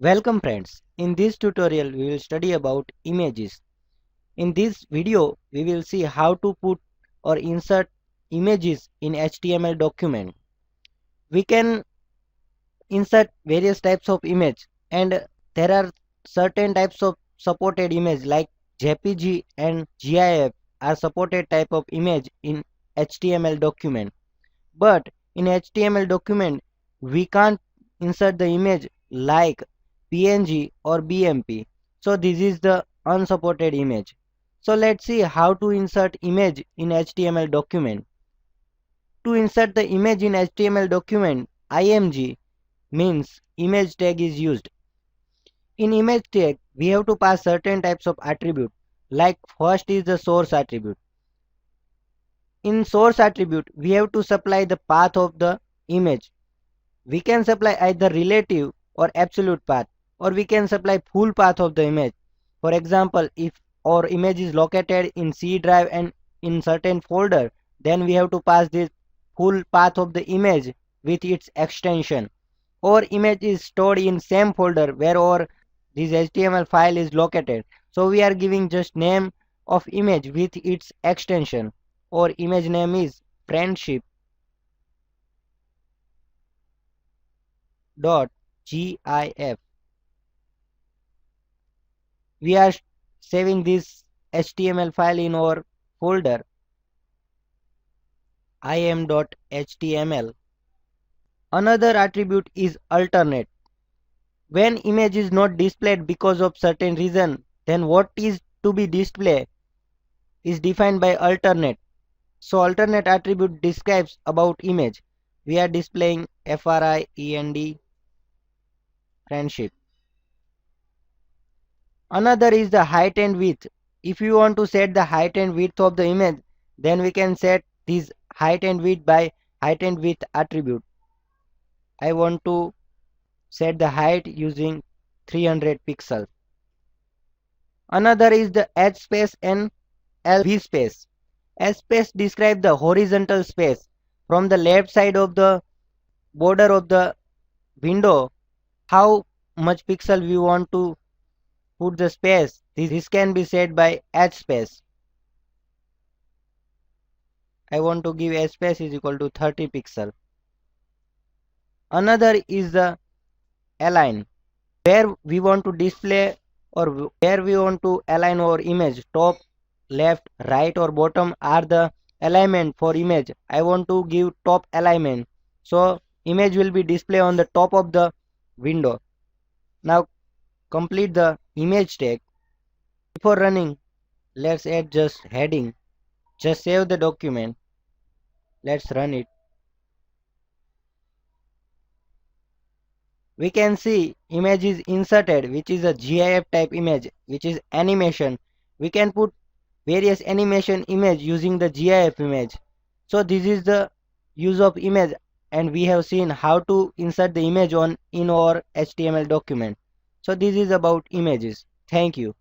Welcome friends. In this tutorial we will study about images. In this video we will see how to put or insert images in HTML document. We can insert various types of image and there are certain types of supported image like JPG and GIF are supported type of image in HTML document. But in HTML document we can't insert the image like PNG or BMP. So this is the unsupported image. So let's see how to insert image in HTML document. To insert the image in HTML document, IMG means image tag is used. In image tag we have to pass certain types of attribute, like first is the source attribute. In source attribute we have to supply the path of the image. We can supply either relative or absolute path, or we can supply full path of the image. For example, if our image is located in C drive and in certain folder, then we have to pass this full path of the image with its extension. Or image is stored in same folder where our this HTML file is located. So we are giving just name of image with its extension. Or image name is friendship dot GIF. We are saving this HTML file in our folder im.html. Another attribute is alternate. When image is not displayed because of certain reason, then what is to be displayed is defined by alternate. So alternate attribute describes about image. We are displaying friend friendship. Another is the height and width. If you want to set the height and width of the image, then we can set this height and width by height and width attribute. I want to set the height using 300 pixels. Another is the H space and LV space. H space describes the horizontal space from the left side of the border of the window. How much pixel we want to put the space. This can be set by H space. I want to give H space is equal to 30 pixel. Another is the align, where we want to display or where we want to align our image. Top, left, right or bottom are the alignment for image. I want to give top alignment. So image will be displayed on the top of the window. Now complete the image tag. Before running, let's add just heading. Just save the document. Let's run it. We can see image is inserted, which is a GIF type image, which is animation. We can put various animation image using the GIF image. So this is the use of image, and we have seen how to insert the image on in our HTML document. So this is about images. Thank you.